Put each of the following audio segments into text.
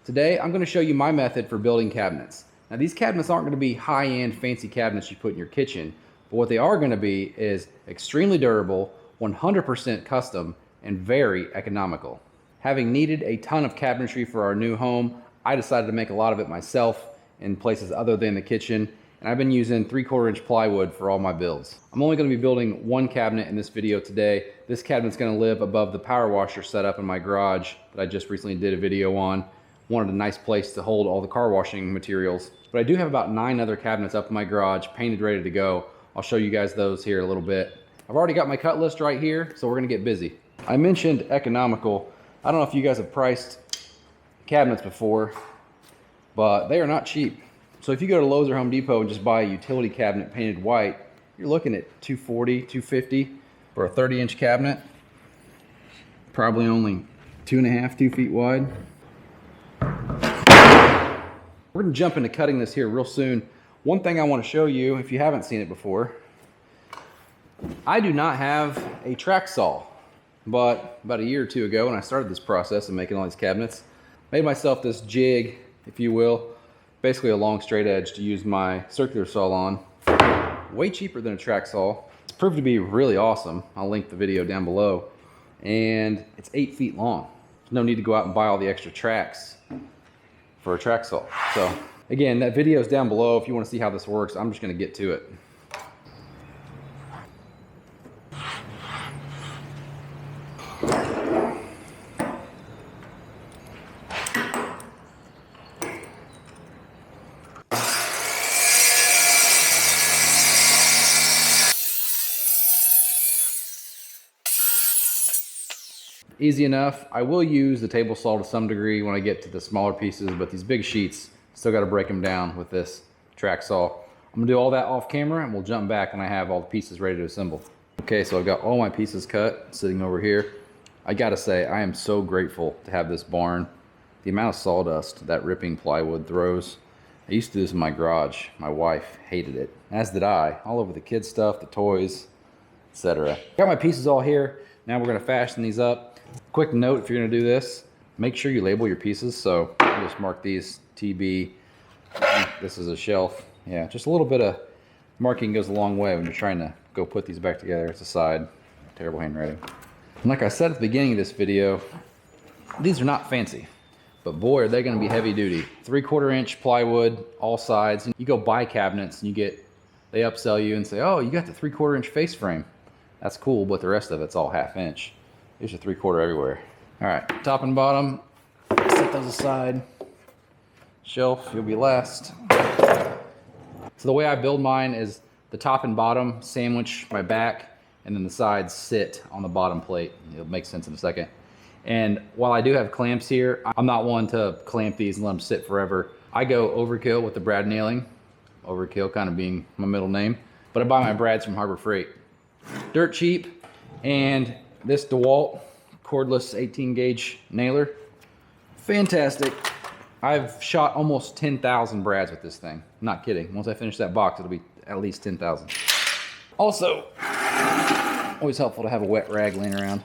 Today I'm going to show you my method for building cabinets. Now these cabinets aren't going to be high-end fancy cabinets you put in your kitchen, but what they are going to be is extremely durable, 100% custom, and very economical. Having needed a ton of cabinetry for our new home, I decided to make a lot of it myself in places other than the kitchen, and I've been using 3/4 inch plywood for all my builds. I'm only going to be building one cabinet in this video today. This cabinet's going to live above the power washer setup in my garage that I just recently did a video on. Wanted a nice place to hold all the car washing materials. But I do have about 9 other cabinets up in my garage, painted, ready to go. I'll show you guys those here in a little bit. I've already got my cut list right here, so we're gonna get busy. I mentioned economical. I don't know if you guys have priced cabinets before, but they are not cheap. So if you go to Lowe's or Home Depot and just buy a utility cabinet painted white, you're looking at $240, $250 for a 30-inch cabinet. Probably only 2.5, 2 feet wide. We're gonna jump into cutting this here real soon. One thing I want to show you, if you haven't seen it before, I do not have a track saw, but about a year or two ago when I started this process of making all these cabinets, made myself this jig, if you will, basically a long straight edge to use my circular saw on. Way cheaper than a track saw. It's proved to be really awesome. I'll link the video down below. And it's 8 feet long. There's no need to go out and buy all the extra tracks for a track saw. So again, that video is down below if you want to see how this works. I'm just going to get to it. Easy enough. I will use the table saw to some degree when I get to the smaller pieces, but these big sheets, still got to break them down with this track saw. I'm gonna do all that off camera and we'll jump back when I have all the pieces ready to assemble. Okay, so I've got all my pieces cut sitting over here. I gotta say, I am so grateful to have this barn. The amount of sawdust that ripping plywood throws. I used to do this in my garage. My wife hated it, as did I, all over the kids' stuff, the toys, etc. Got my pieces all here. Now we're gonna fashion these up. Quick note, if you're gonna do this, make sure you label your pieces. So I just mark these TB. This is a shelf. Yeah, just a little bit of marking goes a long way when you're trying to go put these back together. It's a side. Terrible handwriting. And like I said at the beginning of this video, these are not fancy, but boy, are they gonna be heavy duty. 3/4 inch plywood, all sides. You go buy cabinets and they upsell you and say, oh, you got the 3/4 inch face frame. That's cool, but the rest of it's all 1/2 inch. Here's a 3/4 everywhere. All right, top and bottom, set those aside. Shelf, you'll be last. So the way I build mine is the top and bottom sandwich my back, and then the sides sit on the bottom plate. It'll make sense in a second. And while I do have clamps here, I'm not one to clamp these and let them sit forever. I go overkill with the brad nailing. Overkill kind of being my middle name. But I buy my brads from Harbor Freight. Dirt cheap, and this DeWalt cordless 18 gauge nailer, fantastic. I've shot almost 10,000 brads with this thing. I'm not kidding. Once I finish that box, it'll be at least 10,000. Also, always helpful to have a wet rag laying around.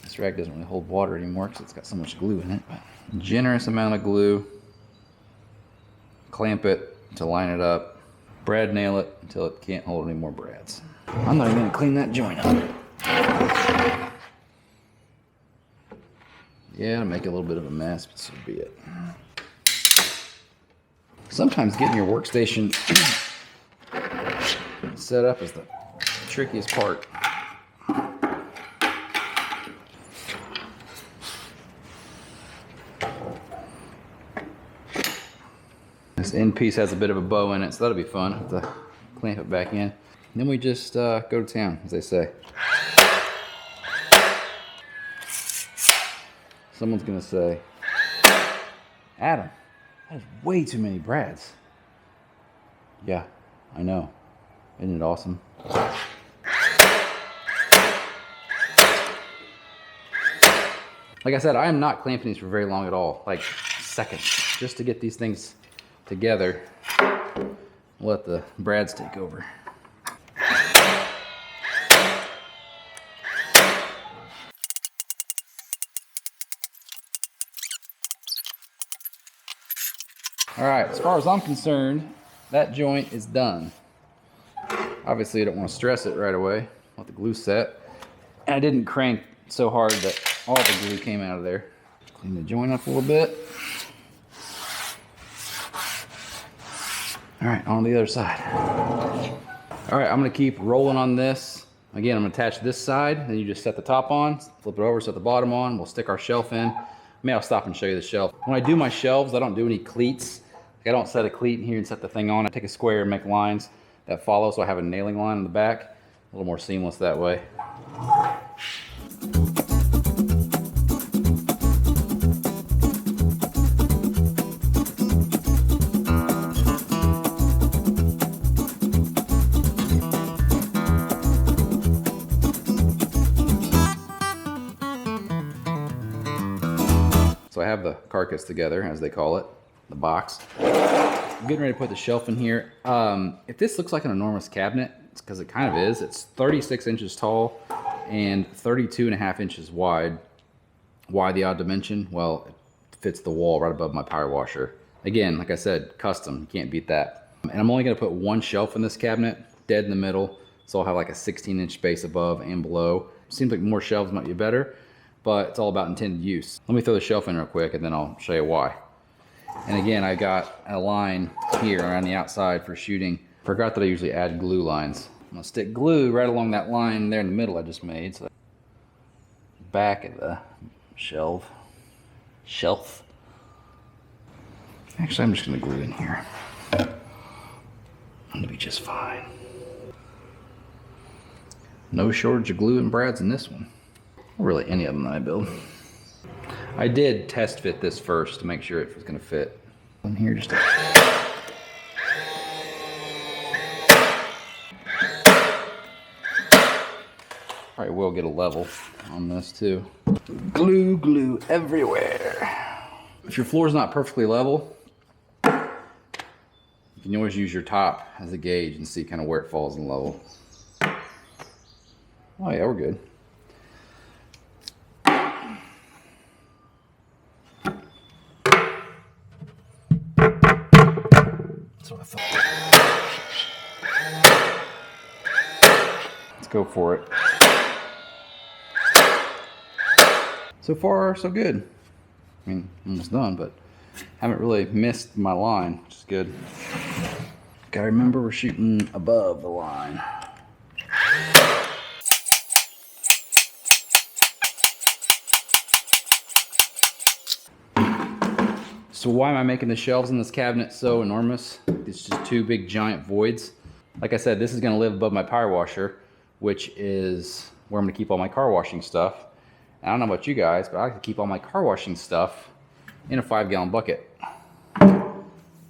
This rag doesn't really hold water anymore because it's got so much glue in it. But generous amount of glue. Clamp it to line it up. Brad nail it until it can't hold any more brads. I'm not even going to clean that joint up. Yeah, to make a little bit of a mess, but so be it. Sometimes getting your workstation set up is the trickiest part. This end piece has a bit of a bow in it, so that'll be fun. Have to clamp it back in. And then we just go to town, as they say. Someone's gonna say, Adam, that is way too many brads. Yeah, I know. Isn't it awesome? Like I said, I am not clamping these for very long at all, like seconds, just to get these things together. Let the brads take over. All right, as far as I'm concerned, that joint is done. Obviously, I don't want to stress it right away. Let the glue set. And I didn't crank so hard that all the glue came out of there. Clean the joint up a little bit. All right, on the other side. All right, I'm gonna keep rolling on this. Again, I'm gonna attach this side, then you just set the top on, flip it over, set the bottom on, we'll stick our shelf in. Maybe I'll stop and show you the shelf. When I do my shelves, I don't do any cleats. Like, I don't set a cleat in here and set the thing on. I take a square and make lines that follow, so I have a nailing line in the back. A little more seamless that way. So I have the carcass together, as they call it, the box. I'm getting ready to put the shelf in here. If this looks like an enormous cabinet, it's because it kind of is. It's 36 inches tall and 32.5 inches wide. Why the odd dimension? Well, it fits the wall right above my power washer. Again, like I said, custom, you can't beat that. And I'm only gonna put one shelf in this cabinet, dead in the middle, so I'll have like a 16-inch space above and below. Seems like more shelves might be better, but it's all about intended use. Let me throw the shelf in real quick and then I'll show you why. And again, I got a line here around the outside for shooting. Forgot that I usually add glue lines. I'm gonna stick glue right along that line there in the middle I just made. So back of the shelf. Actually, I'm just gonna glue in here. It'll be just fine. No shortage of glue and brads in this one. Or really any of them that I build. I did test fit this first to make sure it was gonna fit. In here just Probably will get a level on this too. Glue everywhere. If your floor's not perfectly level, you can always use your top as a gauge and see kind of where it falls in level. Oh yeah, we're good. That's what I thought. Let's go for it. So far, so good. I mean, almost done, but haven't really missed my line, which is good. Gotta remember we're shooting above the line. So why am I making the shelves in this cabinet so enormous? It's just two big giant voids. Like I said, this is gonna live above my power washer, which is where I'm gonna keep all my car washing stuff. I don't know about you guys, but I like to keep all my car washing stuff in a 5-gallon bucket.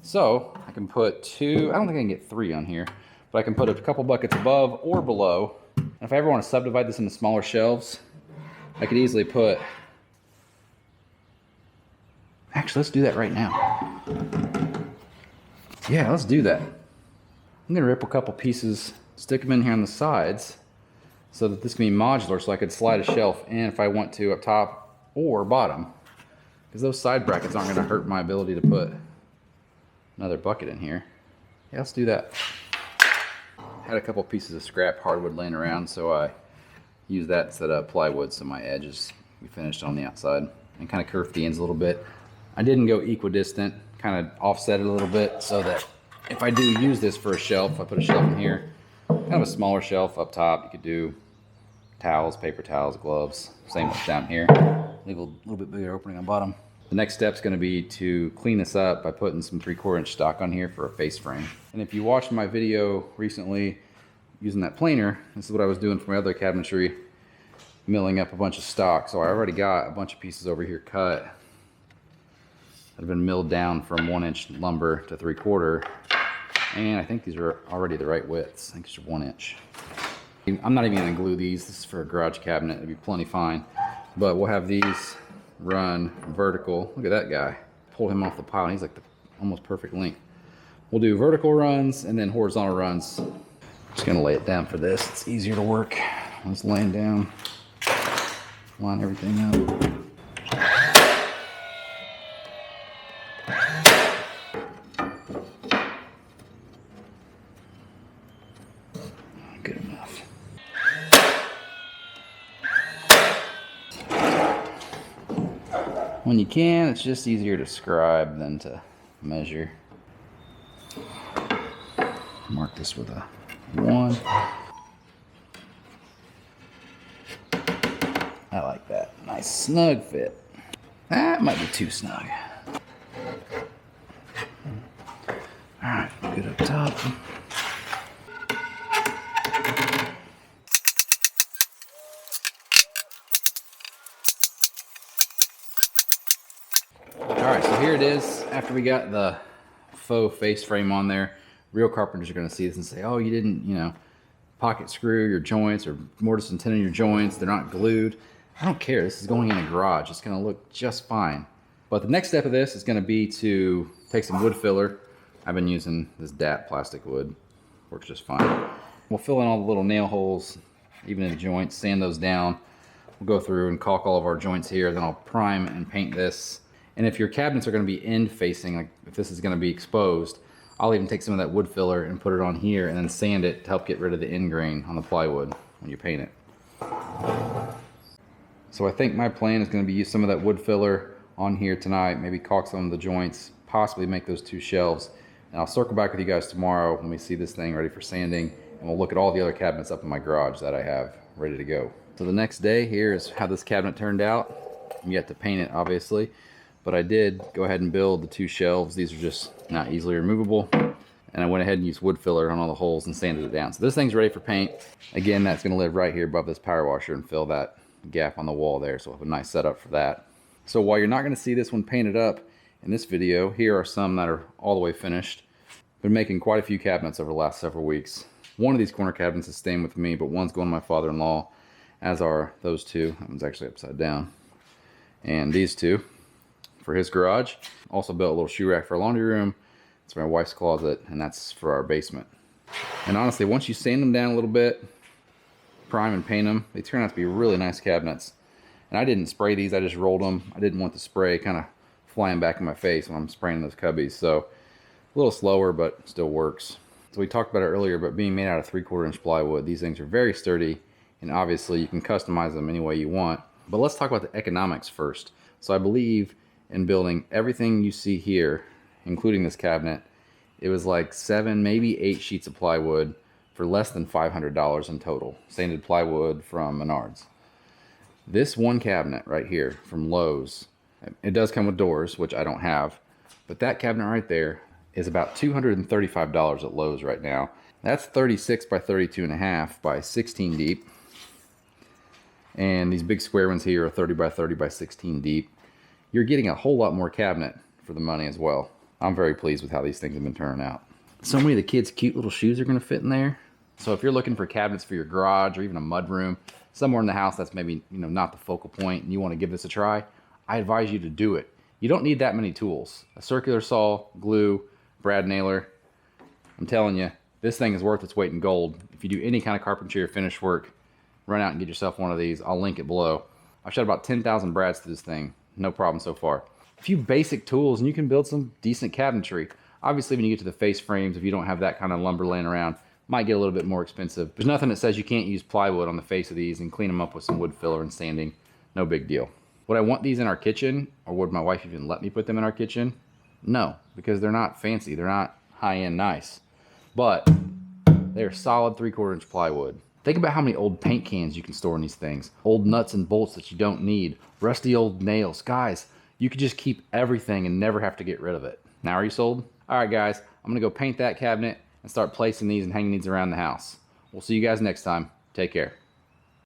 So I can put two, I don't think I can get 3 on here, but I can put a couple buckets above or below. And if I ever want to subdivide this into smaller shelves, I could easily put, actually, let's do that right now. Yeah, let's do that. I'm gonna rip a couple pieces, stick them in here on the sides, so that this can be modular, so I could slide a shelf in if I want to up top or bottom. Because those side brackets aren't gonna hurt my ability to put another bucket in here. Yeah, let's do that. Had a couple pieces of scrap hardwood laying around, so I used that instead of plywood, so my edges we finished on the outside. And kind of curved the ends a little bit. I didn't go equidistant, kind of offset it a little bit, so that if I do use this for a shelf, I put a shelf in here. Kind of a smaller shelf up top. You could do towels, paper towels, gloves. Same with down here. Leave a little bit bigger opening on bottom. The next step is going to be to clean this up by putting some 3/4 inch stock on here for a face frame. And if you watched my video recently using that planer, this is what I was doing for my other cabinetry, milling up a bunch of stock. So I already got a bunch of pieces over here cut that have been milled down from 1-inch lumber to 3/4. And I think these are already the right widths. I think it's 1 inch. I'm not even gonna glue these. This is for a garage cabinet. It'd be plenty fine. But we'll have these run vertical. Look at that guy. Pull him off the pile. He's like the almost perfect length. We'll do vertical runs and then horizontal runs. Just gonna lay it down for this. It's easier to work. Just laying down. Line everything up. When you can, it's just easier to scribe than to measure. Mark this with a 1. I like that. Nice snug fit. That might be too snug. Alright, good up top. Alright, so here it is. After we got the faux face frame on there, real carpenters are going to see this and say, oh, you didn't, you know, pocket screw your joints or mortise and tenon your joints. They're not glued. I don't care. This is going in a garage. It's going to look just fine. But the next step of this is going to be to take some wood filler. I've been using this DAT plastic wood. Works just fine. We'll fill in all the little nail holes, even in the joints, sand those down. We'll go through and caulk all of our joints here. Then I'll prime and paint this. And if your cabinets are going to be end facing, like if this is going to be exposed, I'll even take some of that wood filler and put it on here and then sand it to help get rid of the end grain on the plywood when you paint it. So I think my plan is going to be use some of that wood filler on here tonight, maybe caulk some of the joints, possibly make those 2 shelves. And I'll circle back with you guys tomorrow when we see this thing ready for sanding, and we'll look at all the other cabinets up in my garage that I have ready to go. So the next day, here is how this cabinet turned out. I'm yet to paint it, obviously, but I did go ahead and build the 2 shelves. These are just not easily removable. And I went ahead and used wood filler on all the holes and sanded it down. So this thing's ready for paint. Again, that's gonna live right here above this power washer and fill that gap on the wall there. So we'll have a nice setup for that. So while you're not gonna see this one painted up in this video, here are some that are all the way finished. Been making quite a few cabinets over the last several weeks. One of these corner cabinets is staying with me, but one's going to my father-in-law, as are those 2. That one's actually upside down. And these 2 for his garage. Also built a little shoe rack for a laundry room. It's my wife's closet, and that's for our basement. And honestly, once you sand them down a little bit, prime and paint them, they turn out to be really nice cabinets. And I didn't spray these, I just rolled them. I didn't want the spray kind of flying back in my face when I'm spraying those cubbies. So a little slower, but still works. So we talked about it earlier, but being made out of 3/4 inch plywood, these things are very sturdy, and obviously you can customize them any way you want. But let's talk about the economics first. So I believe in building everything you see here, including this cabinet, it was like 7, maybe 8 sheets of plywood for less than $500 in total. Sanded plywood from Menards. This one cabinet right here from Lowe's, it does come with doors, which I don't have, but that cabinet right there is about $235 at Lowe's right now. That's 36 by 32.5 by 16 deep. And these big square ones here are 30 by 30 by 16 deep. You're getting a whole lot more cabinet for the money as well. I'm very pleased with how these things have been turning out. So many of the kids' cute little shoes are going to fit in there. So if you're looking for cabinets for your garage or even a mud room, somewhere in the house that's maybe, you know, not the focal point and you want to give this a try, I advise you to do it. You don't need that many tools. A circular saw, glue, brad nailer. I'm telling you, this thing is worth its weight in gold. If you do any kind of carpentry or finish work, run out and get yourself one of these. I'll link it below. I've shot about 10,000 brads to this thing. No problem so far. A few basic tools and you can build some decent cabinetry. Obviously, when you get to the face frames, if you don't have that kind of lumber laying around, might get a little bit more expensive. There's nothing that says you can't use plywood on the face of these and clean them up with some wood filler and sanding. No big deal. Would I want these in our kitchen, or would my wife even let me put them in our kitchen? No, because they're not fancy. They're not high-end nice. But they're solid 3/4 inch plywood. Think about how many old paint cans you can store in these things. Old nuts and bolts that you don't need. Rusty old nails. Guys, you could just keep everything and never have to get rid of it. Now are you sold? All right, guys, I'm gonna go paint that cabinet and start placing these and hanging these around the house. We'll see you guys next time. Take care.